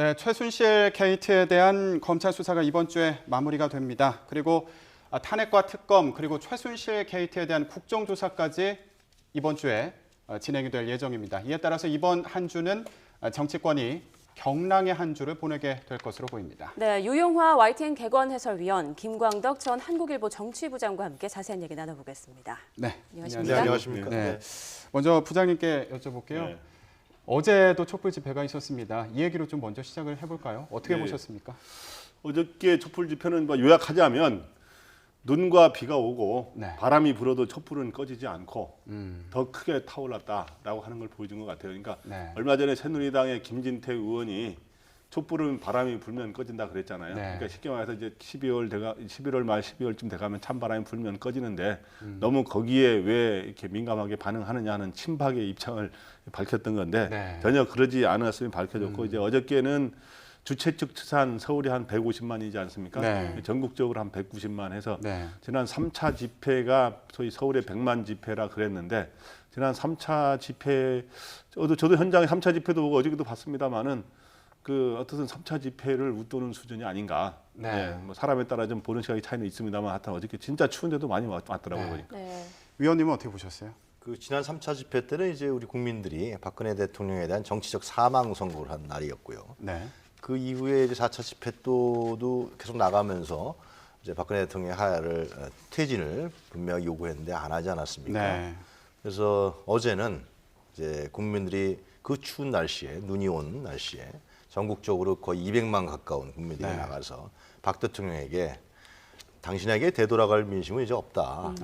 네, 최순실 게이트에 대한 검찰 수사가 이번 주에 마무리가 됩니다. 그리고 탄핵과 특검 그리고 최순실 게이트에 대한 국정조사까지 이번 주에 진행이 될 예정입니다. 이에 따라서 이번 한 주는 정치권이 경랑의 한 주를 보내게 될 것으로 보입니다. 네, 유용화 YTN 개건 해설위원, 김광덕 전 한국일보 정치부장과 함께 자세한 얘기 나눠보겠습니다. 네, 안녕하십니까? 네, 안녕하십니까? 네. 먼저 부장님께 여쭤볼게요. 네. 어제도 촛불 집회가 있었습니다. 이 얘기로 좀 먼저 시작을 해볼까요? 어떻게 네. 보셨습니까? 어저께 촛불 집회는 요약하자면 눈과 비가 오고 네. 바람이 불어도 촛불은 꺼지지 않고 더 크게 타올랐다라고 하는 걸 보여준 것 같아요. 그러니까 네. 얼마 전에 새누리당의 김진태 의원이 촛불은 바람이 불면 꺼진다 그랬잖아요. 네. 그러니까 쉽게 말해서 이제 11월 말 12월쯤 돼가면 찬바람이 불면 꺼지는데 너무 거기에 왜 이렇게 민감하게 반응하느냐 하는 친박의 입장을 밝혔던 건데 네. 전혀 그러지 않았으면 밝혀졌고 이제 어저께는 주최 측 추산 서울이 한 150만이지 않습니까? 네. 전국적으로 한 190만 해서 네. 지난 3차 집회가 소위 서울의 100만 집회라 그랬는데 지난 3차 집회 저도 현장에 3차 집회도 보고 어저께도 봤습니다만은 그 어떻든 3차 집회를 웃도는 수준이 아닌가. 네. 네, 뭐 사람에 따라 좀 보는 시각이 차이는 있습니다만 하여튼 어저께 진짜 추운데도 많이 왔더라고요. 네. 보니까. 네. 위원님은 어떻게 보셨어요? 그 지난 3차 집회 때는 이제 우리 국민들이 박근혜 대통령에 대한 정치적 사망 선고를 한 날이었고요. 네. 그 이후에 이제 4차 집회 또도 계속 나가면서 이제 박근혜 대통령의 하야를 퇴진을 분명히 요구했는데 안 하지 않았습니까? 네. 그래서 어제는 이제 국민들이 그 추운 날씨에 눈이 온 날씨에 전국적으로 거의 200만 가까운 국민들이 네. 나가서 박 대통령에게 당신에게 되돌아갈 민심은 이제 없다.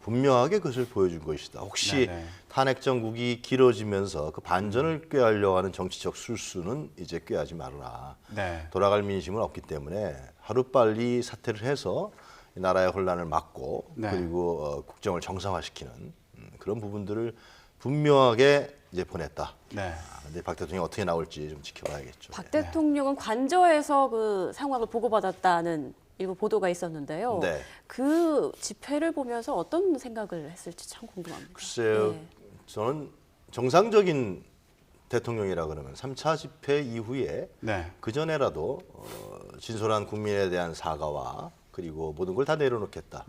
분명하게 그것을 보여준 것이다. 혹시 네네. 탄핵 정국이 길어지면서 그 반전을 꾀하려고 하는 정치적 술수는 이제 꾀하지 말아라. 네. 돌아갈 민심은 없기 때문에 하루빨리 사퇴를 해서 이 나라의 혼란을 막고 네. 그리고 국정을 정상화시키는 그런 부분들을 분명하게 이제 보냈다. 네. 근데 박 대통령이 어떻게 나올지 좀 지켜봐야겠죠. 박 대통령은 관저에서 그 상황을 보고받았다는 일부 보도가 있었는데요. 네. 그 집회를 보면서 어떤 생각을 했을지 참 궁금합니다. 글쎄요, 네. 저는 정상적인 대통령이라 그러면 3차 집회 이후에 네. 그 전에라도 진솔한 국민에 대한 사과와 그리고 모든 걸 다 내려놓겠다.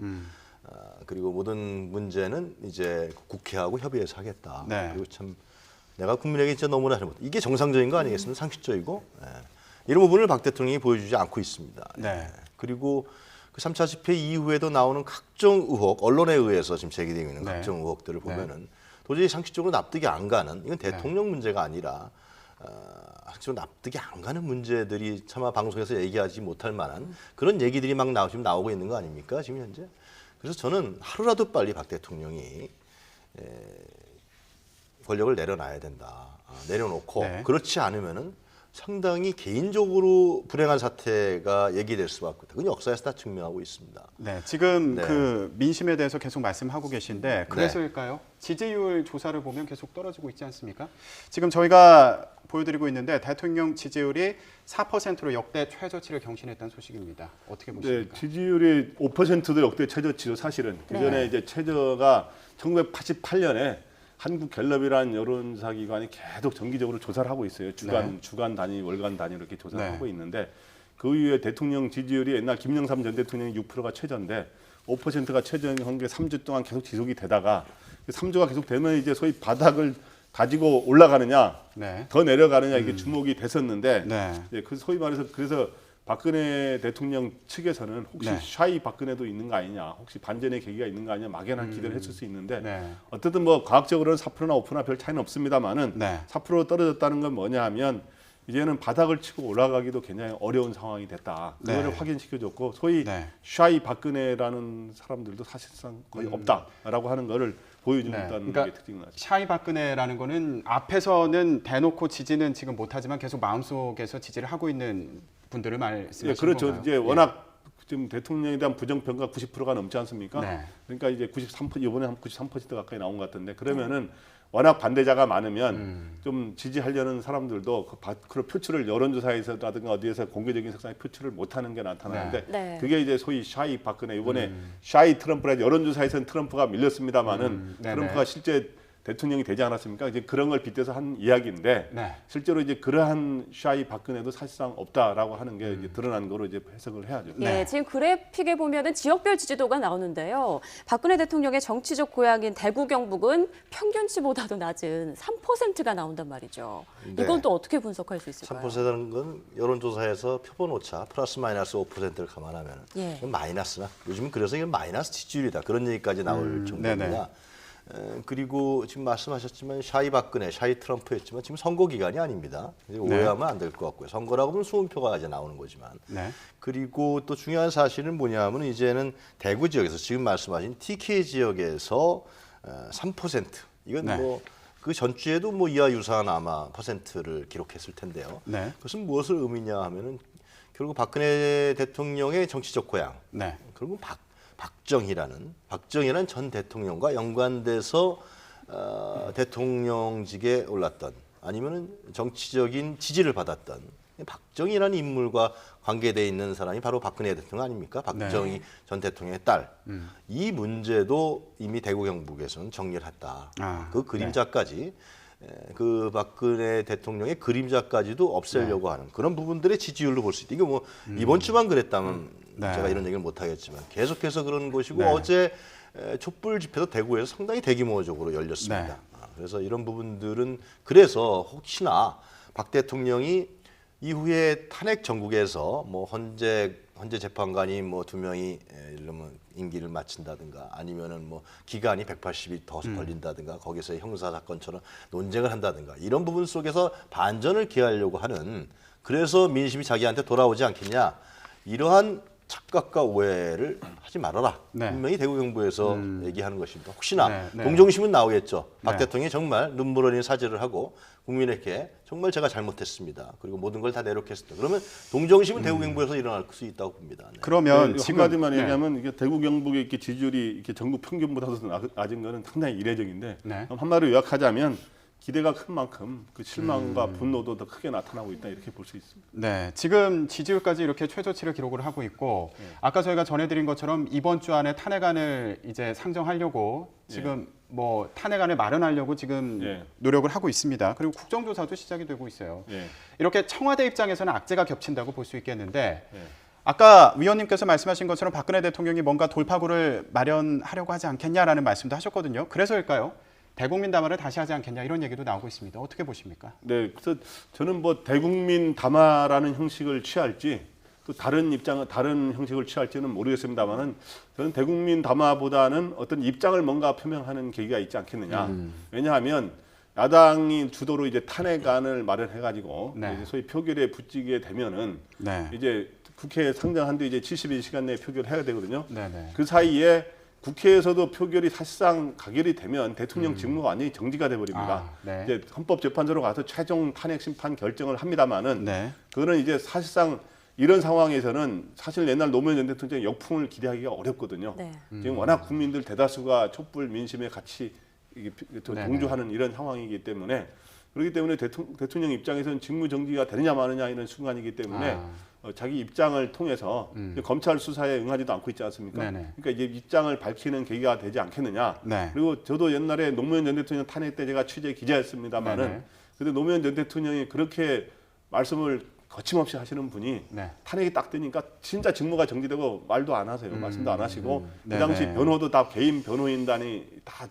그리고 모든 문제는 이제 국회하고 협의해서 하겠다. 네. 그리고 참 내가 국민에게 진짜 너무나 잘못. 이게 정상적인 거 아니겠습니까? 상식적이고 이런 부분을 박 대통령이 보여주지 않고 있습니다. 네. 그리고 그 3차 집회 이후에도 나오는 각종 의혹, 언론에 의해서 지금 제기되고 있는 네. 각종 의혹들을 보면은 도저히 상식적으로 납득이 안 가는 이건 네. 대통령 문제가 아니라 상식적으로 납득이 안 가는 문제들이 차마 방송에서 얘기하지 못할 만한 그런 얘기들이 막 지금 나오고 있는 거 아닙니까? 지금 현재. 그래서 저는 하루라도 빨리 박 대통령이 권력을 내려놔야 된다. 내려놓고 네. 그렇지 않으면은 상당히 개인적으로 불행한 사태가 얘기될 수밖에 없다. 그건 역사에서 다 증명하고 있습니다. 네. 지금 네. 그 민심에 대해서 계속 말씀하고 계신데 그래서일까요? 지지율 조사를 보면 계속 떨어지고 있지 않습니까? 지금 저희가 보여드리고 있는데 대통령 지지율이 4%로 역대 최저치를 경신했다는 소식입니다. 어떻게 네, 보십니까? 지지율이 5%도 역대 최저치죠, 사실은. 그 전에 이제 최저가 1988년에 한국갤럽이라는 여론조사 기관이 계속 정기적으로 조사를 하고 있어요. 주간 단위, 월간 단위로 이렇게 조사를 네. 하고 있는데 그 이후에 대통령 지지율이 옛날 김영삼 전 대통령이 6%가 최저인데 5%가 최저인 게 3주 동안 계속 지속이 되다가 3주가 계속 되면 이제 소위 바닥을 가지고 올라가느냐, 네. 더 내려가느냐 이게 주목이 됐었는데 네. 예, 그 소위 말해서 그래서 박근혜 대통령 측에서는 혹시 네. 샤이 박근혜도 있는 거 아니냐, 혹시 반전의 계기가 있는 거 아니냐 막연한 기대를 했을 수 있는데 네. 어쨌든 뭐 과학적으로는 4%나 5%나 별 차이는 없습니다만은 네. 4% 떨어졌다는 건 뭐냐 하면 이제는 바닥을 치고 올라가기도 굉장히 어려운 상황이 됐다. 그거를 네. 확인시켜줬고 소위 네. 샤이 박근혜라는 사람들도 사실상 거의 없다라고 하는 거를 보여준다는 네. 그러니까 게 특징이 나죠. 샤이 박근혜라는 거는 앞에서는 대놓고 지지는 지금 못하지만 계속 마음속에서 지지를 하고 있는 분들을 말씀하시는 예, 그렇죠. 건가요? 이제 워낙 지금 대통령에 대한 부정평가 90%가 넘지 않습니까? 네. 그러니까 이제 93% 이번에 한 93% 가까이 나온 것 같은데 그러면은 워낙 반대자가 많으면 좀 지지하려는 사람들도 그런 표출을 여론조사에서라든가 어디에서 공개적인 색상의 표출을 못하는 게 나타나는데 네. 그게 이제 소위 샤이 박근혜 이번에 샤이 트럼프라 여론조사에서는 트럼프가 밀렸습니다만은 네네. 트럼프가 실제 대통령이 되지 않았습니까? 이제 그런 걸 빗대서 한 이야기인데 네. 실제로 이제 그러한 샤이 박근혜도 사실상 없다라고 하는 게 이제 드러난 거로 이제 해석을 해야죠. 예, 지금 그래픽에 보면은 지역별 지지도가 나오는데요. 박근혜 대통령의 정치적 고향인 대구 경북은 평균치보다도 낮은 3%가 나온단 말이죠. 네. 이건 또 어떻게 분석할 수 있을까요? 3%라는 건 여론조사에서 표본 오차 플러스 마이너스 5%를 감안하면 예. 마이너스나 요즘은 그래서 이건 마이너스 지지율이다 그런 얘기까지 나올 정도입니다. 네네. 그리고 지금 말씀하셨지만 샤이 박근혜, 샤이 트럼프였지만 지금 선거 기간이 아닙니다. 오해하면 안 될 것 같고요. 선거라고 하면 수은표가 이제 나오는 거지만. 네. 그리고 또 중요한 사실은 뭐냐면 이제는 대구 지역에서 지금 말씀하신 TK 지역에서 3% 이건 네. 뭐 그 전주에도 뭐 이하 유사한 아마 퍼센트를 기록했을 텐데요. 네. 그것은 무엇을 의미냐 하면은 결국 박근혜 대통령의 정치적 고향. 네. 결국 박정희라는 전 대통령과 연관돼서 대통령직에 올랐던 아니면은 정치적인 지지를 받았던 박정희라는 인물과 관계돼 있는 사람이 바로 박근혜 대통령 아닙니까? 박정희 네. 전 대통령의 딸. 이 문제도 이미 대구 경북에서는 정리를 했다. 아, 그 그림자까지 그 박근혜 대통령의 그림자까지도 없애려고 하는 그런 부분들의 지지율로 볼 수 있다. 이거 뭐 이번 주만 그랬다면 네. 제가 이런 얘기를 못 하겠지만 계속해서 그런 것이고 네. 어제 촛불 집회도 대구에서 상당히 대규모적으로 열렸습니다. 네. 그래서 이런 부분들은 그래서 혹시나 박 대통령이 이후에 탄핵 정국에서 뭐 헌재 재판관이 뭐 2명이 이러면 임기를 마친다든가 아니면은 뭐 기간이 180일 더 걸린다든가 거기서 형사 사건처럼 논쟁을 한다든가 이런 부분 속에서 반전을 기하려고 하는 그래서 민심이 자기한테 돌아오지 않겠냐 이러한 착각과 오해를 하지 말아라. 네. 분명히 대구 경북에서 얘기하는 것입니다. 혹시나 네, 네. 동정심은 나오겠죠. 박 네. 대통령이 정말 눈물 어린 사죄를 하고 국민에게 정말 제가 잘못했습니다. 그리고 모든 걸 다 내놓겠습니다. 그러면 동정심은 대구 경북에서 일어날 수 있다고 봅니다. 네. 그러면 네, 지금 한마디만 네. 얘기하면 이게 대구 경북의 이렇게 지지율이 이렇게 전국 평균보다도 낮은 거는 상당히 이례적인데 네. 그럼 한마디로 요약하자면 기대가 큰 만큼 그 실망과 분노도 더 크게 나타나고 있다 이렇게 볼 수 있습니다. 네, 지금 지지율까지 이렇게 최저치를 기록을 하고 있고 아까 저희가 전해드린 것처럼 이번 주 안에 탄핵안을 이제 상정하려고 지금 뭐 탄핵안을 마련하려고 지금 예. 노력을 하고 있습니다. 그리고 국정조사도 시작이 되고 있어요. 예. 이렇게 청와대 입장에서는 악재가 겹친다고 볼 수 있겠는데 예. 아까 위원님께서 말씀하신 것처럼 박근혜 대통령이 뭔가 돌파구를 마련하려고 하지 않겠냐라는 말씀도 하셨거든요. 그래서일까요? 대국민 담화를 다시 하지 않겠냐 이런 얘기도 나오고 있습니다. 어떻게 보십니까? 네, 그래서 저는 뭐 대국민 담화라는 형식을 취할지 또 다른 형식을 취할지는 모르겠습니다만은 저는 대국민 담화보다는 어떤 입장을 뭔가 표명하는 계기가 있지 않겠느냐. 왜냐하면 야당이 주도로 이제 탄핵안을 마련해가지고 네. 이제 소위 표결에 붙이게 되면은 네. 이제 국회에 상정한 뒤 이제 72시간 내에 표결을 해야 되거든요. 네네. 그 사이에 국회에서도 표결이 사실상 가결이 되면 대통령 직무가 완전히 정지가 돼버립니다. 아, 네. 이제 헌법재판소로 가서 최종 탄핵 심판 결정을 합니다만은 네. 그거는 이제 사실상 이런 상황에서는 사실 옛날 노무현 전 대통령의 역풍을 기대하기가 어렵거든요. 네. 지금 워낙 국민들 대다수가 촛불 민심에 같이 이게 네네. 동조하는 이런 상황이기 때문에 그렇기 때문에 대통령 입장에서는 직무 정지가 되느냐 마느냐 이런 순간이기 때문에 자기 입장을 통해서 이제 검찰 수사에 응하지도 않고 있지 않습니까? 네네. 그러니까 이제 입장을 밝히는 계기가 되지 않겠느냐. 네. 그리고 저도 옛날에 노무현 전 대통령 탄핵 때 제가 취재 기자였습니다만은 네네. 근데 노무현 전 대통령이 그렇게 말씀을 거침없이 하시는 분이 네. 탄핵이 딱 되니까 진짜 직무가 정지되고 말도 안 하세요. 말씀도 안 하시고 그 당시 네네. 변호도 다 개인 변호인단이 다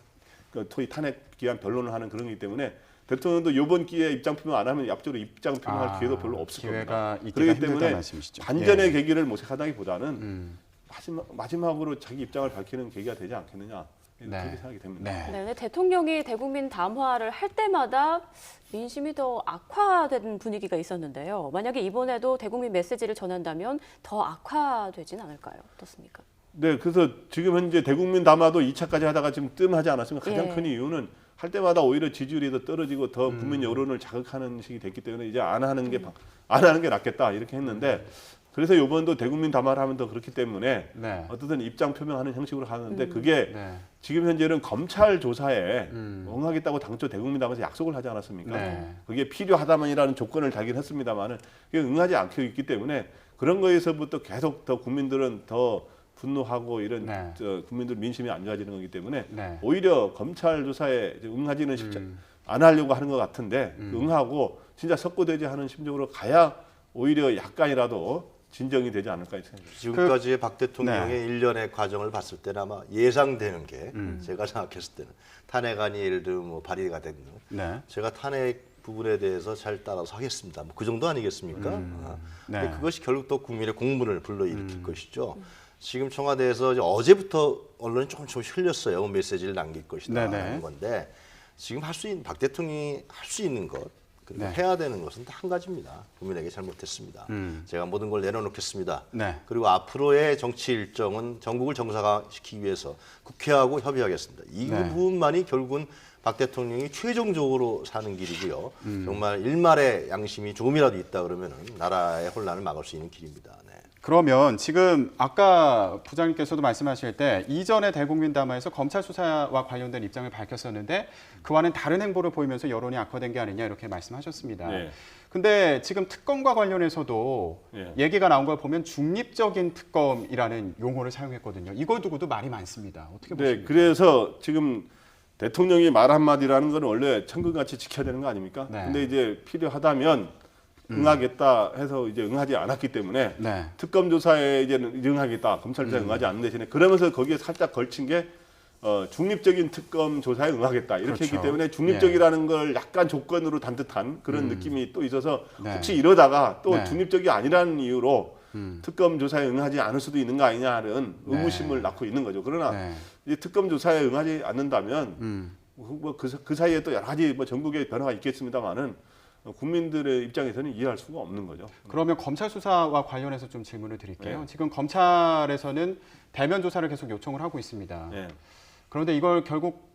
그 토의 탄핵 기한 변론을 하는 그런 거기 때문에 대통령도 이번 기회에 입장 표명 안 하면 앞으로 입장 표명할 기회도 별로 없을 기회가 겁니다. 있기가 그렇기 힘들다는 때문에 말씀이시죠. 반전의 예. 계기를 모색하다기보다는 마지막으로 자기 입장을 밝히는 계기가 되지 않겠느냐 네. 그렇게 생각이 됩니다. 네. 네, 대통령이 대국민 담화를 할 때마다 민심이 더 악화된 분위기가 있었는데요. 만약에 이번에도 대국민 메시지를 전한다면 더 악화되진 않을까요? 어떻습니까? 네, 그래서 지금 현재 대국민 담화도 2차까지 하다가 지금 뜸하지 않았습니까? 가장 예. 큰 이유는 할 때마다 오히려 지지율이 더 떨어지고 더 국민 여론을 자극하는 식이 됐기 때문에 이제 안 하는 게 낫겠다 이렇게 했는데 그래서 이번도 대국민 담화를 하면 더 그렇기 때문에 네. 어떻든 입장 표명하는 형식으로 하는데 그게 네. 지금 현재는 검찰 조사에 응하겠다고 당초 대국민 담화에서 약속을 하지 않았습니까? 네. 그게 필요하다면이라는 조건을 달긴 했습니다만은 그게 응하지 않고 있기 때문에 그런 거에서부터 계속 더 국민들은 더 분노하고 이런 네. 국민들 민심이 안 좋아지는 거기 때문에 네. 오히려 검찰 조사에 이제 응하지는 쉽지 안 하려고 하는 것 같은데 응하고 진짜 석고되지 하는 심정으로 가야 오히려 약간이라도 진정이 되지 않을까 생각합니다. 지금까지의 박 대통령의 일련의 과정을 봤을 때는 아마 예상되는 게 제가 생각했을 때는 탄핵안이 예를 들어 뭐 발의가 됐는 네. 제가 탄핵 부분에 대해서 잘 따라서 하겠습니다. 뭐 그 정도 아니겠습니까? 근데 네. 그것이 결국 또 국민의 공분을 불러일으킬 것이죠. 지금 청와대에서 이제 어제부터 언론이 조금 흘렸어요. 메시지를 남길 것이다 네네. 하는 건데 지금 할 수 있는 박 대통령이 할 수 있는 것 그리고 네. 해야 되는 것은 딱 한 가지입니다. 국민에게 잘못했습니다. 제가 모든 걸 내려놓겠습니다. 네. 그리고 앞으로의 정치 일정은 전국을 정상화시키기 위해서 국회하고 협의하겠습니다. 이 네. 부분만이 결국은 박 대통령이 최종적으로 사는 길이고요. 정말 일말의 양심이 조금이라도 있다 그러면은 나라의 혼란을 막을 수 있는 길입니다. 네. 그러면 지금 아까 부장님께서도 말씀하실 때 이전에 대국민 담화에서 검찰 수사와 관련된 입장을 밝혔었는데 그와는 다른 행보를 보이면서 여론이 악화된 게 아니냐 이렇게 말씀하셨습니다. 네. 근데 지금 특검과 관련해서도 네. 얘기가 나온 걸 보면 중립적인 특검이라는 용어를 사용했거든요. 이거 두고도 말이 많습니다. 어떻게 네, 보십니까? 그래서 지금 대통령이 말 한마디라는 건 원래 천근같이 지켜야 되는 거 아닙니까? 네. 근데 이제 필요하다면 응하겠다 해서 이제 응하지 않았기 때문에 네. 특검 조사에 이제는 응하겠다. 검찰 조사에 응하지 않는 대신에 그러면서 거기에 살짝 걸친 게 중립적인 특검 조사에 응하겠다. 이렇게 그렇죠. 했기 때문에 중립적이라는 걸 약간 조건으로 단 듯한 그런 느낌이 또 있어서 네. 혹시 이러다가 또 네. 중립적이 아니라는 이유로 특검 조사에 응하지 않을 수도 있는 거 아니냐는 의구심을 낳고 있는 거죠. 그러나 네. 이제 특검 조사에 응하지 않는다면 그 사이에 또 여러 가지 뭐 전국의 변화가 있겠습니다만은 국민들의 입장에서는 이해할 수가 없는 거죠. 그러면 검찰 수사와 관련해서 좀 질문을 드릴게요. 네. 지금 검찰에서는 대면 조사를 계속 요청을 하고 있습니다. 예. 그런데 이걸 결국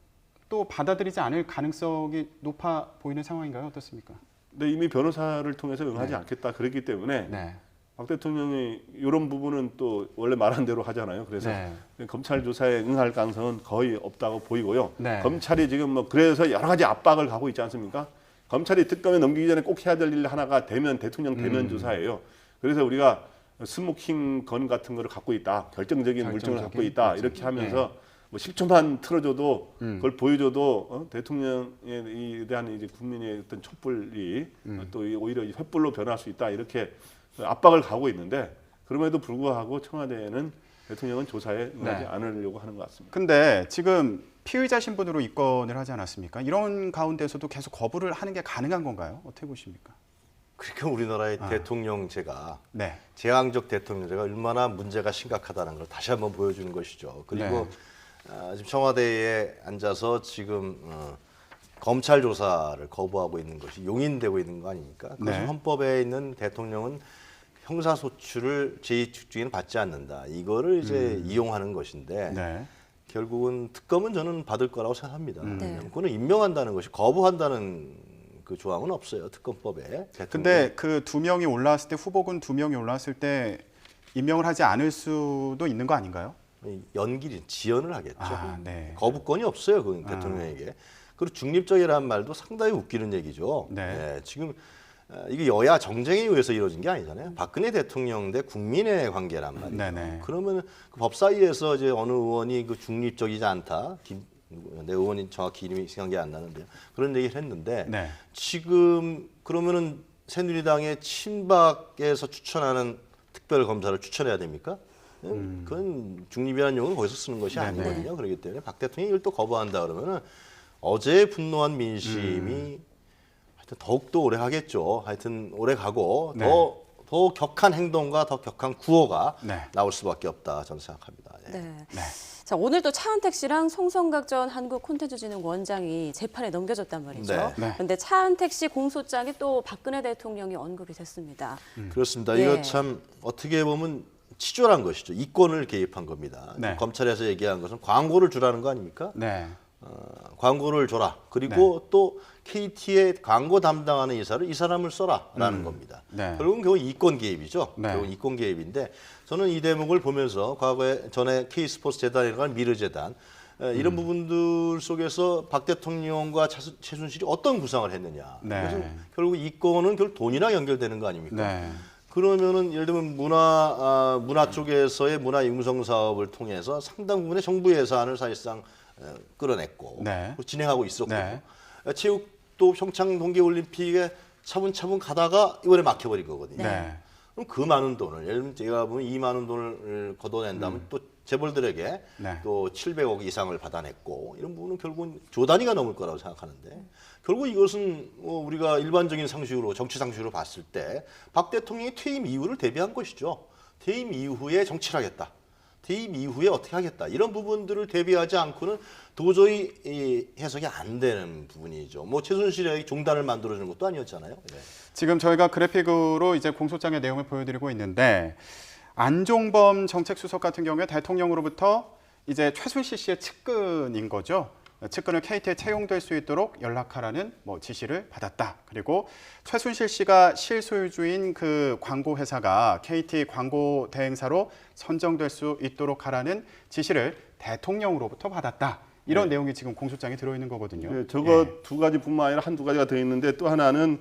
또 받아들이지 않을 가능성이 높아 보이는 상황인가요? 어떻습니까? 근데 이미 변호사를 통해서 응하지 네. 않겠다 그랬기 때문에 네. 박 대통령이 이런 부분은 또 원래 말한 대로 하잖아요. 그래서 네. 검찰 조사에 응할 가능성은 거의 없다고 보이고요. 네. 검찰이 지금 뭐 그래서 여러 가지 압박을 가고 있지 않습니까? 검찰이 특검에 넘기기 전에 꼭 해야 될 일 하나가 대통령 대면 조사예요. 그래서 우리가 스모킹 건 같은 거를 갖고 있다, 결정적인 물증을 갖고 있다 이렇게 하면서 뭐 10초만 틀어줘도 그걸 보여줘도 대통령에 대한 이제 국민의 어떤 촛불이 또 오히려 횃불로 변할 수 있다 이렇게 압박을 가고 있는데 그럼에도 불구하고 청와대는 대통령은 조사에 응하지 네. 않으려고 하는 것 같습니다. 근데 지금 피의자 신분으로 입건을 하지 않았습니까? 이런 가운데서도 계속 거부를 하는 게 가능한 건가요? 어떻게 보십니까? 그러니까 우리나라의 대통령제가 네. 제왕적 대통령제가 얼마나 문제가 심각하다는 걸 다시 한번 보여주는 것이죠. 그리고 지금 청와대에 앉아서 지금 검찰 조사를 거부하고 있는 것이 용인되고 있는 거 아닙니까? 그것은 네. 헌법에 있는 대통령은 형사소추를 제2특주에는 받지 않는다. 이거를 이제 이용하는 것인데 네. 결국은 특검은 저는 받을 거라고 생각합니다. 네. 그거는 임명한다는 것이 거부한다는 그 조항은 없어요. 특검법에. 근데 그 두 명이 올라왔을 때 후보군 두 명이 올라왔을 때 임명을 하지 않을 수도 있는 거 아닌가요? 연기를 지연을 하겠죠. 아, 네. 거부권이 없어요. 그 대통령에게. 그리고 중립적이라는 말도 상당히 웃기는 얘기죠. 네. 지금 이게 여야 정쟁에 의해서 이루어진 게 아니잖아요. 박근혜 대통령 대 국민의 관계란 말이죠. 네네. 그러면 그 법사위에서 이제 어느 의원이 그 중립적이지 않다. 내 의원이 정확히 이름이 생각이 안 나는데요. 그런 얘기를 했는데 네. 지금 그러면은 새누리당의 친박에서 추천하는 특별 검사를 추천해야 됩니까? 그건 중립이라는 용어는 거기서 쓰는 것이 아니거든요. 그렇기 때문에 박 대통령이 이걸 또 거부한다 그러면은 어제 분노한 민심이 하여튼 더욱더 오래 가겠죠. 하여튼 오래 가고 네. 더 격한 행동과 더 격한 구호가 네. 나올 수밖에 없다 저는 생각합니다. 예. 네. 네. 자, 오늘도 차은택 씨랑 송성각 전 한국콘텐츠진흥원장이 재판에 넘겨졌단 말이죠. 네. 네. 그런데 차은택 씨 공소장에 또 박근혜 대통령이 언급이 됐습니다. 그렇습니다. 예. 이거 참 어떻게 보면 치졸한 것이죠. 이권을 개입한 겁니다. 네. 검찰에서 얘기한 것은 광고를 주라는 거 아닙니까? 네. 광고를 줘라. 그리고 또 KT의 광고 담당하는 이사를 이 사람을 써라라는 겁니다. 네. 결국은 결국 이권 개입이죠. 네. 결국 이권 개입인데 저는 이 대목을 보면서 과거에 전에 K스포츠 재단이라는 미르재단 이런 부분들 속에서 박 대통령과 최순실이 어떤 구상을 했느냐. 네. 그래서 결국 이권은 결국 돈이랑 연결되는 거 아닙니까? 네. 그러면은 예를 들면 문화 쪽에서의 문화 융성 사업을 통해서 상당 부분의 정부 예산을 사실상 끌어냈고 네. 진행하고 있었고 네. 체육도 평창 동계올림픽에 차분차분 가다가 이번에 막혀버린 거거든요. 네. 그럼 그 많은 돈을 예를 들면 제가 보면 2만 원 돈을 걷어낸다면 또 재벌들에게 네. 또 700억 이상을 받아냈고 이런 부분은 결국은 조 단위가 넘을 거라고 생각하는데 결국 이것은 우리가 일반적인 상식으로 정치 상식으로 봤을 때 박 대통령이 퇴임 이후를 대비한 것이죠. 퇴임 이후에 정치를 하겠다. 퇴임 이후에 어떻게 하겠다. 이런 부분들을 대비하지 않고는 도저히 해석이 안 되는 부분이죠. 뭐 최순실의 종단을 만들어주는 것도 아니었잖아요. 네. 지금 저희가 그래픽으로 이제 공소장의 내용을 보여드리고 있는데 안종범 정책수석 같은 경우에 대통령으로부터 이제 최순실 씨의 측근인 거죠. 측근을 KT에 채용될 수 있도록 연락하라는 지시를 받았다. 그리고 최순실 씨가 실소유주인 그 광고 회사가 KT 광고 대행사로 선정될 수 있도록 하라는 지시를 대통령으로부터 받았다. 이런 내용이 지금 공소장에 들어있는 거거든요. 네, 저거 두 가지뿐만 아니라 한두 가지가 더 있는데 또 하나는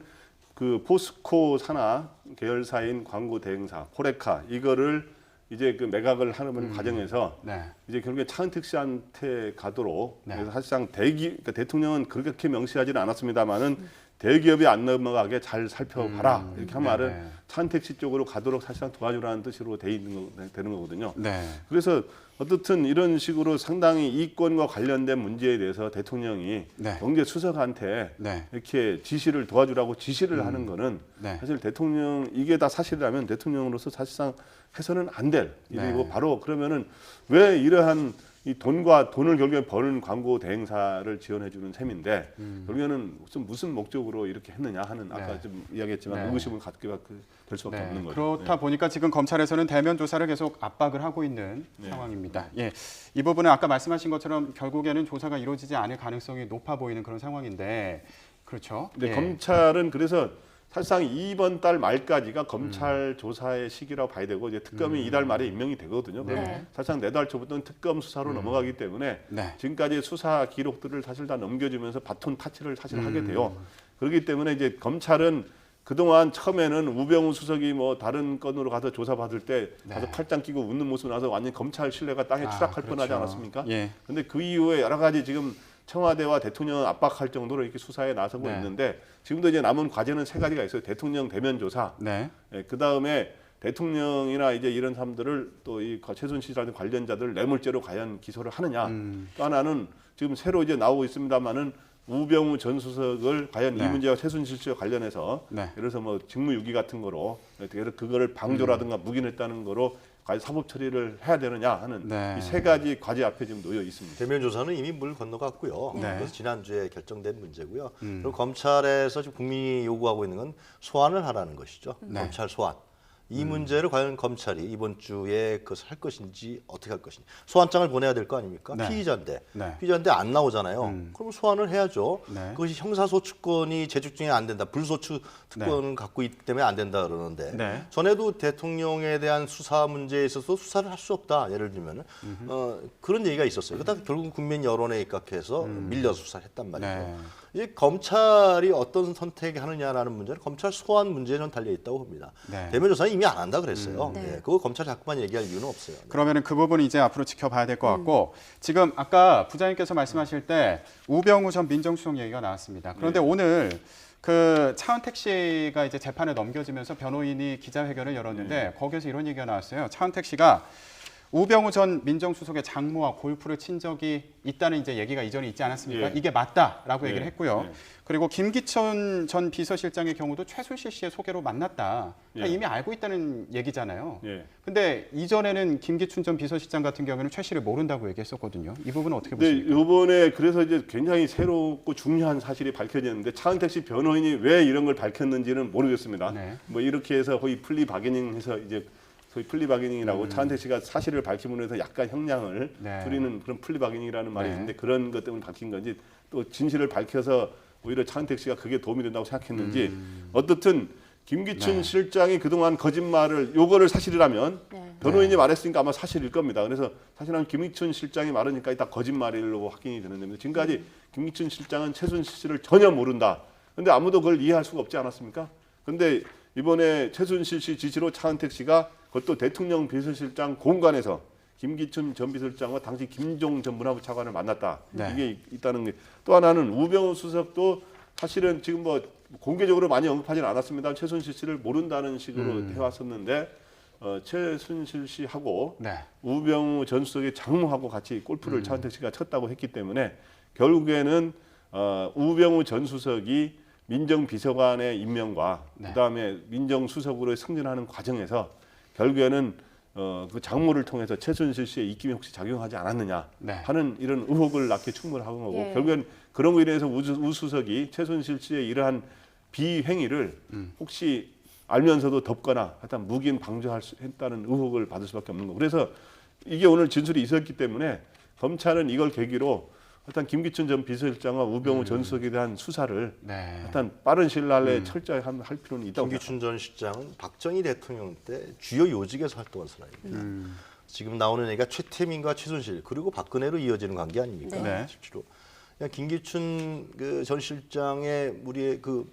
그 포스코 산하 계열사인 광고 대행사 포레카 이거를 이제 그 매각을 하는 과정에서 네. 이제 결국에 차은택 씨한테 가도록 네. 그래서 사실상 그러니까 대통령은 그렇게 명시하지는 않았습니다만은 대기업이 안 넘어가게 잘 살펴봐라 이렇게 한 말은 네. 차은택 씨 쪽으로 가도록 사실상 도와주라는 뜻으로 되는 거거든요. 네. 그래서 어떻든 이런 식으로 상당히 이권과 관련된 문제에 대해서 대통령이 네. 경제 수석한테 네. 이렇게 지시를 도와주라고 지시를 하는 거는 네. 사실 대통령 이게 다 사실이라면 대통령으로서 사실상 해서는 안 될 일이고 네. 바로 그러면은 왜 이러한 이 돈과 돈을 결국에 버는 광고 대행사를 지원해주는 셈인데 결국에는 무슨 목적으로 이렇게 했느냐 하는 아까 네. 좀 이야기했지만 네. 의구심을 갖게 될 수밖에 네. 없는 거죠. 그렇다 보니까 지금 검찰에서는 대면 조사를 계속 압박을 하고 있는 상황입니다. 예, 이 부분은 아까 말씀하신 것처럼 결국에는 조사가 이루어지지 않을 가능성이 높아 보이는 그런 상황인데 그렇죠. 근데 예. 검찰은 그래서 사실상 이번 달 말까지가 검찰 조사의 시기라고 봐야 되고 이제 특검이 이달 말에 임명이 되거든요. 그럼 네. 사실상 내달 초부터는 특검 수사로 넘어가기 때문에 네. 지금까지 수사 기록들을 사실 다 넘겨주면서 바톤 타치를 사실 하게 돼요. 그렇기 때문에 이제 검찰은 그동안 처음에는 우병우 수석이 뭐 다른 건으로 가서 조사받을 때 가서 팔짱 끼고 웃는 모습 나서 완전 검찰 신뢰가 땅에 추락할 그렇죠. 뻔하지 않았습니까? 예. 근데 그 이후에 여러 가지 지금 청와대와 대통령을 압박할 정도로 이렇게 수사에 나서고 네. 있는데 지금도 이제 남은 과제는 세 가지가 있어요. 대통령 대면 조사, 네. 그 다음에 대통령이나 이제 이런 사람들을 또 이 최순실 같은 관련자들 뇌물죄로 과연 기소를 하느냐. 또 하나는 지금 새로 이제 나오고 있습니다만은 우병우 전 수석을 과연 네. 이 문제와 최순실 씨와 관련해서 네. 예를 들어서 뭐 직무유기 같은 거로 그거를 방조라든가 묵인했다는 거로 과연 사법 처리를 해야 되느냐 하는 네. 이 세 가지 과제 앞에 지금 놓여 있습니다. 대면 조사는 이미 물 건너갔고요. 네. 그래서 지난주에 결정된 문제고요. 그리고 검찰에서 지금 국민이 요구하고 있는 건 소환을 하라는 것이죠. 네. 검찰 소환. 이 문제를 과연 검찰이 이번 주에 그것을 할 것인지 어떻게 할 것인지 소환장을 보내야 될 거 아닙니까? 네. 피의자인데 네. 피의자인데 안 나오잖아요. 그럼 소환을 해야죠. 네. 그것이 형사소추권이 제출중에 안 된다. 불소추 특권을 갖고 있기 때문에 안 된다 그러는데 네. 전에도 대통령에 대한 수사 문제에 있어서 수사를 할 수 없다. 예를 들면은 그런 얘기가 있었어요. 그러다 결국 국민 여론에 입각해서 밀려서 수사를 했단 말이죠. 네. 이제 검찰이 어떤 선택을 하느냐라는 문제는 검찰 소환 문제는 달려 있다고 봅니다. 네. 대면 조사는 이미 안 한다 그랬어요. 네. 네. 그거 검찰이 자꾸만 얘기할 이유는 없어요. 네. 그러면은 그 부분 이제 앞으로 지켜봐야 될 것 같고 지금 아까 부장님께서 말씀하실 때 우병우 전 민정수석 얘기가 나왔습니다. 그런데 오늘 그 차은택 씨가 이제 재판에 넘겨지면서 변호인이 기자회견을 열었는데 거기에서 이런 얘기가 나왔어요. 차은택 씨가 우병우 전 민정수석의 장모와 골프를 친 적이 있다는 이제 얘기가 이전에 있지 않았습니까? 예. 이게 맞다라고 예. 얘기를 했고요. 예. 그리고 김기천 전 비서실장의 경우도 최순실 씨의 소개로 만났다. 그러니까 예. 이미 알고 있다는 얘기잖아요. 예. 근데 이전에는 김기춘 전 비서실장 같은 경우에는 최 씨를 모른다고 얘기했었거든요. 이 부분은 어떻게 근데 보십니까? 이번에 그래서 이제 굉장히 새롭고 중요한 사실이 밝혀졌는데 차은택 씨 변호인이 왜 이런 걸 밝혔는지는 모르겠습니다. 네. 뭐 이렇게 해서 거의 플리바게닝해서 이제 소위 플리바게닝이라고 차은택 씨가 사실을 밝힘으로 해서 약간 형량을 네. 줄이는 그런 플리바게닝이라는 말이 네. 있는데 그런 것 때문에 밝힌 건지 또 진실을 밝혀서 오히려 차은택 씨가 그게 도움이 된다고 생각했는지 어떻든 김기춘 네. 실장이 그동안 거짓말을 요거를 사실이라면 네. 변호인이 말했으니까 아마 사실일 겁니다. 그래서 사실은 김기춘 실장이 말하니까 다 거짓말이라고 확인이 되는 겁니다. 지금까지 김기춘 실장은 최순실 씨를 전혀 모른다. 근데 아무도 그걸 이해할 수가 없지 않았습니까? 근데 이번에 최순실 씨 지시로 차은택 씨가 그것도 대통령 비서실장 공간에서 김기춘 전 비서실장과 당시 김종 전 문화부 차관을 만났다. 네. 이게 있다는 게 또 하나는 우병우 수석도 사실은 지금 뭐 공개적으로 많이 언급하지는 않았습니다. 최순실 씨를 모른다는 식으로 해왔었는데 최순실 씨하고 네. 우병우 전 수석의 장모하고 같이 골프를 차은택 씨가 쳤다고 했기 때문에 결국에는 우병우 전 수석이 민정비서관의 임명과 네. 그다음에 민정수석으로 승진하는 과정에서 결국에는 그 장모를 통해서 최순실 씨의 입김이 혹시 작용하지 않았느냐 네. 하는 이런 의혹을 낳게 충분한 거고 예. 결국엔 그런 거에 대해서 우 수석이 최순실 씨의 이러한 비행위를 혹시 알면서도 덮거나 하여튼 묵인 방조할 수 했다는 의혹을 받을 수밖에 없는 거. 그래서 이게 오늘 진술이 있었기 때문에 검찰은 이걸 계기로 일단 김기춘 전 비서실장과 우병우 전 수석에 대한 수사를 네. 일단 빠른 시일 내에 철저히 할 필요는 있다고 생각합니다. 김기춘 전 실장은 박정희 대통령 때 주요 요직에서 활동한 사람입니다. 지금 나오는 얘기가 최태민과 최순실 그리고 박근혜로 이어지는 관계 아닙니까? 네. 실제로 그냥 김기춘 그 전 실장의 우리의 그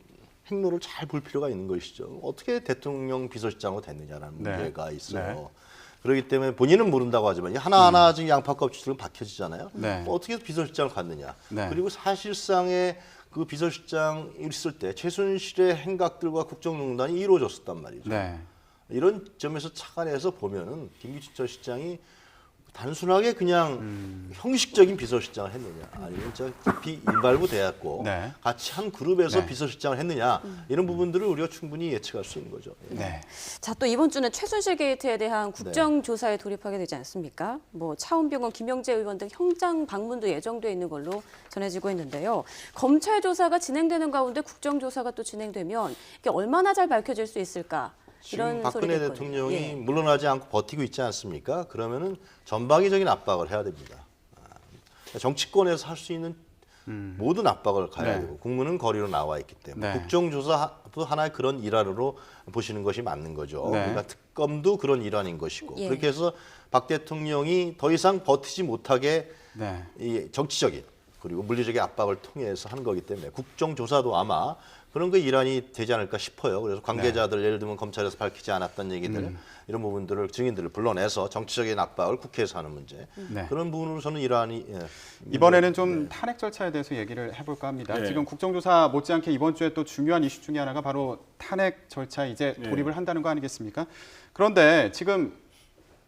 행로를 잘 볼 필요가 있는 것이죠. 어떻게 대통령 비서실장으로 됐느냐라는 네. 문제가 있어요. 네. 그렇기 때문에 본인은 모른다고 하지만 하나하나 지금 양파 껍질은 박혀지잖아요. 네. 어떻게 비서실장을 갔느냐. 네. 그리고 사실상의 그 비서실장 있을 때 최순실의 행각들과 국정농단이 이루어졌었단 말이죠. 네. 이런 점에서 착안해서 보면은 김기춘 전 실장이 단순하게 그냥 형식적인 비서실장을 했느냐 아니면 저 깊이 일발부 대했고 네. 같이 한 그룹에서 네. 비서실장을 했느냐 이런 부분들을 우리가 충분히 예측할 수 있는 거죠. 네. 자, 또 이번 주는 최순실 게이트에 대한 국정조사에 돌입하게 되지 않습니까? 뭐 차은병원, 김영재 의원 등 현장 방문도 예정돼 있는 걸로 전해지고 있는데요. 검찰 조사가 진행되는 가운데 국정조사가 또 진행되면 이게 얼마나 잘 밝혀질 수 있을까? 지금 이런 박근혜 소리가 있거든요. 대통령이 예. 물러나지 않고 버티고 있지 않습니까? 그러면은 전방위적인 압박을 해야 됩니다. 정치권에서 할 수 있는 모든 압박을 가야 네. 되고 국민은 거리로 나와 있기 때문에 네. 국정조사도 하나의 그런 일환으로 보시는 것이 맞는 거죠. 네. 그러니까 특검도 그런 일환인 것이고 예. 그렇게 해서 박 대통령이 더 이상 버티지 못하게 네. 이 정치적인 그리고 물리적인 압박을 통해서 한 거기 때문에 국정조사도 아마 그런 그 일환이 되지 않을까 싶어요. 그래서 관계자들 예를 들면 검찰에서 밝히지 않았던 얘기들 이런 부분들을 증인들을 불러내서 정치적인 압박을 국회에서 하는 문제 네. 그런 부분으로 저는 일환이 이번에는 좀 탄핵 절차에 대해서 얘기를 해볼까 합니다. 네. 지금 국정조사 못지않게 이번 주에 또 중요한 이슈 중에 하나가 바로 탄핵 절차에 이제 네. 돌입을 한다는 거 아니겠습니까? 그런데 지금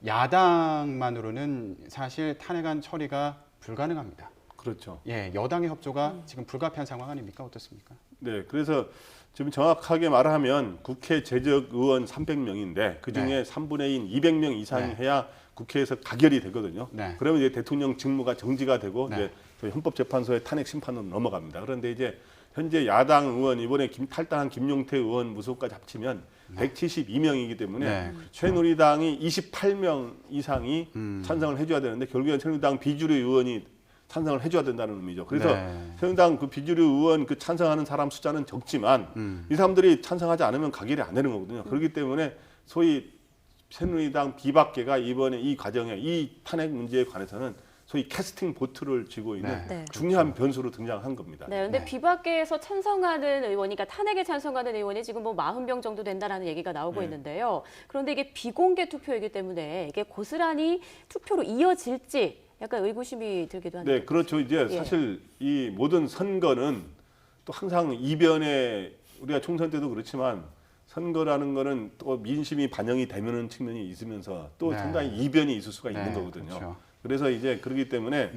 야당만으로는 사실 탄핵안 처리가 불가능합니다. 그렇죠. 예, 여당의 협조가 지금 불가피한 상황 아닙니까? 어떻습니까? 네, 그래서 지금 정확하게 말하면 국회 재적 의원 300명인데 그 중에 네. 3분의 1, 200명 이상이 네. 해야 국회에서 가결이 되거든요. 네. 그러면 이제 대통령 직무가 정지가 되고 네. 이제 저희 헌법재판소의 탄핵 심판으로 넘어갑니다. 그런데 이제 현재 야당 의원 이번에 탈당한 김용태 의원 무소까지 합치면 172명이기 때문에 네, 그렇죠. 새누리당이 28명 이상이 찬성을 해줘야 되는데 결국엔 새누리당 비주류 의원이 찬성을 해줘야 된다는 의미죠. 그래서 네. 새누리당 그 비주류 의원 그 찬성하는 사람 숫자는 적지만 이 사람들이 찬성하지 않으면 가결이 안 되는 거거든요. 그렇기 때문에 소위 새누리당 비박계가 이번에 이 과정에 이 탄핵 문제에 관해서는 소위 캐스팅 보트를 쥐고 있는 네. 네. 중요한 변수로 등장한 겁니다. 네, 그런데 네. 비박계에서 찬성하는 의원이, 그러니까 탄핵에 찬성하는 의원이 지금 뭐 40명 정도 된다라는 얘기가 나오고 네. 있는데요. 그런데 이게 비공개 투표이기 때문에 이게 고스란히 투표로 이어질지 약간 의구심이 들기도 하네요. 네, 그렇죠. 이제 예. 사실 이 모든 선거는 또 항상 이변에 우리가 총선 때도 그렇지만 선거라는 거는 또 민심이 반영이 되는 측면이 있으면서 또 네. 상당히 이변이 있을 수가 있는 네, 거거든요. 그렇죠. 그래서 이제 그렇기 때문에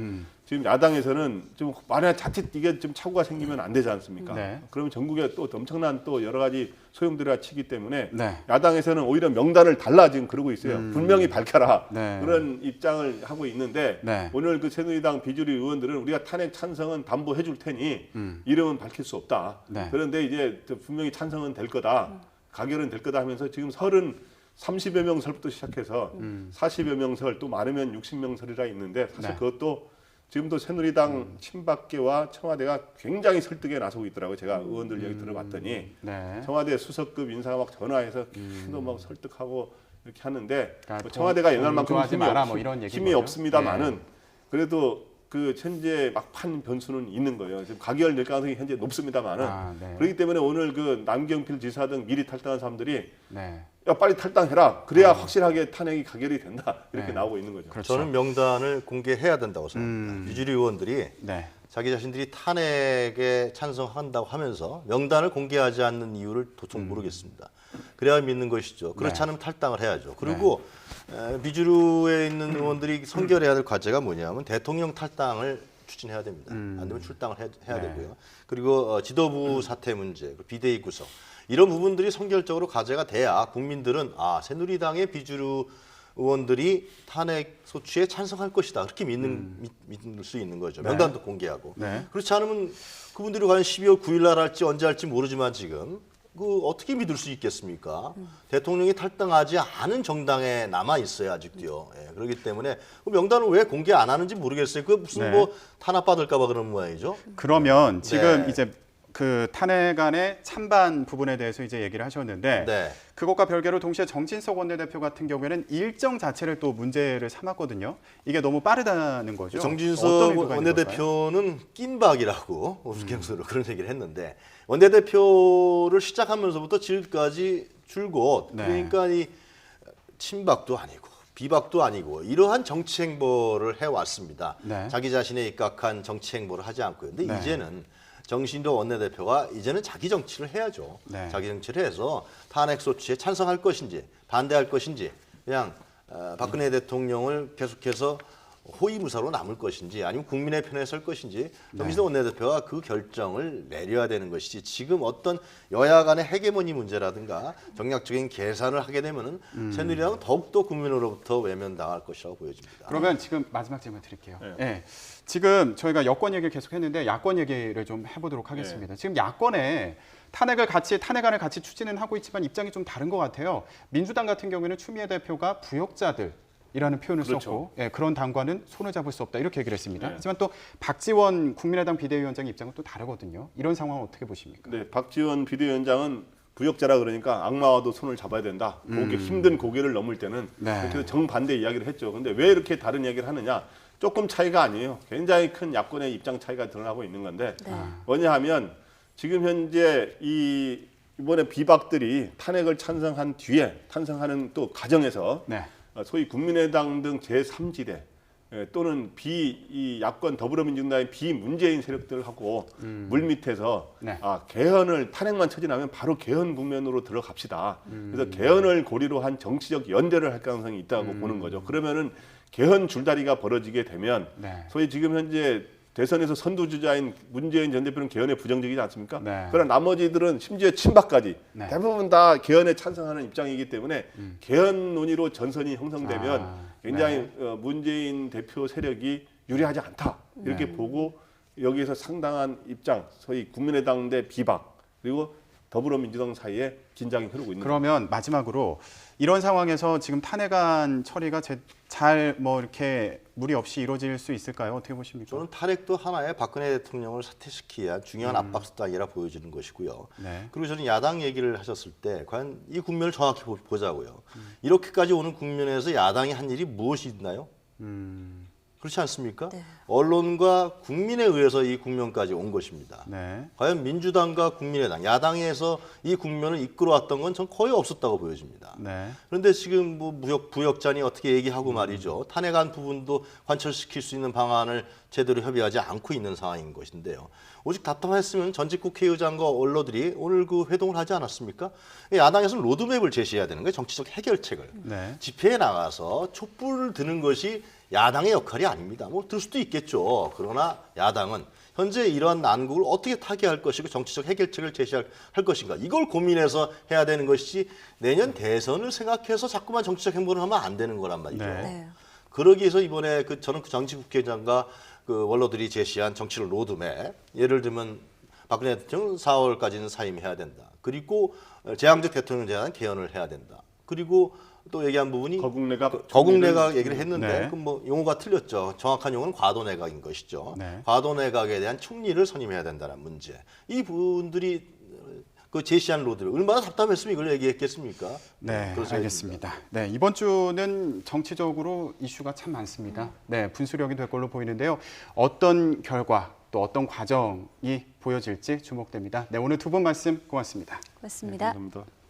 지금 야당에서는 좀 만약 자칫 이게 좀 착오가 생기면 안 되지 않습니까? 네. 그러면 전국에 또 엄청난 또 여러 가지 소용돌이가 치기 때문에 네. 야당에서는 오히려 명단을 달라 지금 그러고 있어요. 분명히 밝혀라 네. 그런 입장을 하고 있는데 네. 오늘 그 새누리당 비주류 의원들은 우리가 탄핵 찬성은 담보해 줄 테니 이름은 밝힐 수 없다. 네. 그런데 이제 분명히 찬성은 될 거다. 가결은 될 거다 하면서 지금 30여 명 설부터 시작해서 40여 명 설, 또 많으면 60명 설이라 있는데 사실 네. 그것도 지금도 새누리당 친박계와 청와대가 굉장히 설득에 나서고 있더라고요. 제가 의원들 얘기 들어봤더니 네. 청와대 수석급 인사가 막 전화해서 계속 막 설득하고 이렇게 하는데 그러니까 뭐 청와대가 옛날만큼 동조하지 마라 뭐 이런 얘기 힘이 거예요? 없습니다만은 예. 그래도 그 현재 막판 변수는 있는 거예요. 지금 가결 될 가능성이 현재 높습니다만은 네. 그렇기 때문에 오늘 그 남경필 지사 등 미리 탈당한 사람들이 네. 야 빨리 탈당해라. 그래야 확실하게 탄핵이 가결이 된다. 이렇게 네. 나오고 있는 거죠. 그렇죠. 저는 명단을 공개해야 된다고 생각합니다. 유주리 의원들이 네. 자기 자신들이 탄핵에 찬성한다고 하면서 명단을 공개하지 않는 이유를 도통 모르겠습니다. 그래야 믿는 것이죠. 그렇지 네. 않으면 탈당을 해야죠. 그리고 미주루에 있는 의원들이 선결해야 될 과제가 뭐냐면 대통령 탈당을 추진해야 됩니다. 안 되면 출당을 해야 네. 되고요. 그리고 지도부 사퇴 문제, 비대위 구성 이런 부분들이 선결적으로 과제가 돼야 국민들은 새누리당의 비주류 의원들이 탄핵 소추에 찬성할 것이다. 그렇게 믿을 수 있는 거죠. 명단도 공개하고. 네. 그렇지 않으면 그분들이 과연 12월 9일 날 할지 언제 할지 모르지만 지금 어떻게 믿을 수 있겠습니까? 대통령이 탈당하지 않은 정당에 남아 있어요 아직도요. 예, 그렇기 때문에 그 명단을 왜 공개 안 하는지 모르겠어요. 그 무슨 네. 뭐 탄압 받을까봐 그런 모양이죠. 그러면 지금 네. 이제 그 탄핵안의 찬반 부분에 대해서 이제 얘기를 하셨는데 네. 그것과 별개로 동시에 정진석 원내대표 같은 경우에는 일정 자체를 또 문제를 삼았거든요. 이게 너무 빠르다는 거죠. 어떤 정진석 의도가 있는 걸까요? 원내대표는 낀박이라고 우스갯소리로 그런 얘기를 했는데 원내대표를 시작하면서부터 지금까지 줄곧 네. 그러니까 이 친박도 아니고 비박도 아니고 이러한 정치 행보를 해왔습니다. 네. 자기 자신에 입각한 정치 행보를 하지 않고요. 근데 네. 이제는 정신도 원내대표가 이제는 자기 정치를 해야죠. 네. 자기 정치를 해서 탄핵 소추에 찬성할 것인지 반대할 것인지 그냥 박근혜 대통령을 계속해서 호위무사로 남을 것인지 아니면 국민의 편에 설 것인지 정진석 원내대표가 그 결정을 내려야 되는 것이지 지금 어떤 여야 간의 헤게모니 문제라든가 정략적인 계산을 하게 되면은 새누리당은 더욱더 국민으로부터 외면당할 것이라고 보여집니다. 그러면 지금 마지막 질문 드릴게요. 네. 네. 지금 저희가 여권 얘기를 계속 했는데 야권 얘기를 좀 해보도록 하겠습니다. 지금 야권에 탄핵안을 같이 추진은 하고 있지만 입장이 좀 다른 것 같아요. 민주당 같은 경우에는 추미애 대표가 부역자들이라는 표현을 그렇죠. 썼고 그런 당과는 손을 잡을 수 없다 이렇게 얘기를 했습니다. 네. 하지만 또 박지원 국민의당 비대위원장의 입장은 또 다르거든요. 이런 상황은 어떻게 보십니까? 네, 박지원 비대위원장은 부역자라 그러니까 악마와도 손을 잡아야 된다. 힘든 고개를 넘을 때는 네. 그렇게 해서 정반대 이야기를 했죠. 근데 왜 이렇게 다른 이야기를 하느냐? 조금 차이가 아니에요. 굉장히 큰 야권의 입장 차이가 드러나고 있는 건데 뭐냐 하면 지금 현재 이번에 비박들이 탄핵을 찬성한 뒤에 탄성하는 또 과정에서 네. 소위 국민의당 등 제3지대 또는 이 야권 더불어민주당의 비문재인 세력들하고 물밑에서 네. 개헌을 탄핵만 처진하면 바로 개헌 국면으로 들어갑시다. 그래서 개헌을 고리로 한 정치적 연대를 할 가능성이 있다고 보는 거죠. 그러면은 개헌 줄다리가 벌어지게 되면 네. 소위 지금 현재 대선에서 선두주자인 문재인 전 대표는 개헌에 부정적이지 않습니까? 네. 그러나 나머지들은 심지어 친박까지 네. 대부분 다 개헌에 찬성하는 입장이기 때문에 개헌 논의로 전선이 형성되면 굉장히 문재인 대표 세력이 유리하지 않다 이렇게 보고 여기에서 상당한 입장, 소위 국민의당 대 비박 그리고 더불어민주당 사이에 긴장이 흐르고 있는 그러면 마지막으로 이런 상황에서 지금 탄핵안 처리가 잘 이렇게 무리 없이 이루어질 수 있을까요? 어떻게 보십니까? 저는 탄핵도 하나의 박근혜 대통령을 사퇴시키기 위한 중요한 압박 수단이라 보여지는 것이고요. 네. 그리고 저는 야당 얘기를 하셨을 때 과연 이 국면을 정확히 보자고요. 이렇게까지 오는 국면에서 야당이 한 일이 무엇이 있나요? 그렇지 않습니까? 네. 언론과 국민에 의해서 이 국면까지 온 것입니다. 네. 과연 민주당과 국민의당, 야당에서 이 국면을 이끌어왔던 건 전 거의 없었다고 보여집니다. 네. 그런데 지금 뭐 부역자니 어떻게 얘기하고 말이죠. 탄핵안 부분도 관철시킬 수 있는 방안을 제대로 협의하지 않고 있는 상황인 것인데요. 오직 답답했으면 전직 국회의장과 언론들이 오늘 그 회동을 하지 않았습니까? 야당에서는 로드맵을 제시해야 되는 거예요. 정치적 해결책을. 네. 집회에 나가서 촛불을 드는 것이 야당의 역할이 아닙니다. 뭐 들 수도 있겠죠. 그러나 야당은 현재 이러한 난국을 어떻게 타개할 것이고 정치적 해결책을 제시할 것인가 이걸 고민해서 해야 되는 것이지 내년 대선을 생각해서 자꾸만 정치적 행보를 하면 안 되는 거란 말이죠. 네. 네. 그러기 위해서 이번에 저는 전직 국회의장과 그 원로들이 제시한 정치를 로드맵 예를 들면 박근혜 대통령 4월까지는 사임해야 된다. 그리고 재앙적 대통령 제한 개헌을 해야 된다. 그리고 또 얘기한 부분이 거국내각 얘기를 했는데 네. 그럼 뭐 용어가 틀렸죠. 정확한 용어는 과도내각인 것이죠. 네. 과도내각에 대한 총리를 선임해야 된다는 문제. 이 부분들이 그 제시한 로드를 얼마나 답답했으면 이걸 얘기했겠습니까? 네, 그래서 알겠습니다. 네, 이번 주는 정치적으로 이슈가 참 많습니다. 네, 분수령이 될 걸로 보이는데요. 어떤 결과 또 어떤 과정이 보여질지 주목됩니다. 네, 오늘 두 분 말씀 고맙습니다. 고맙습니다. 감사합니다.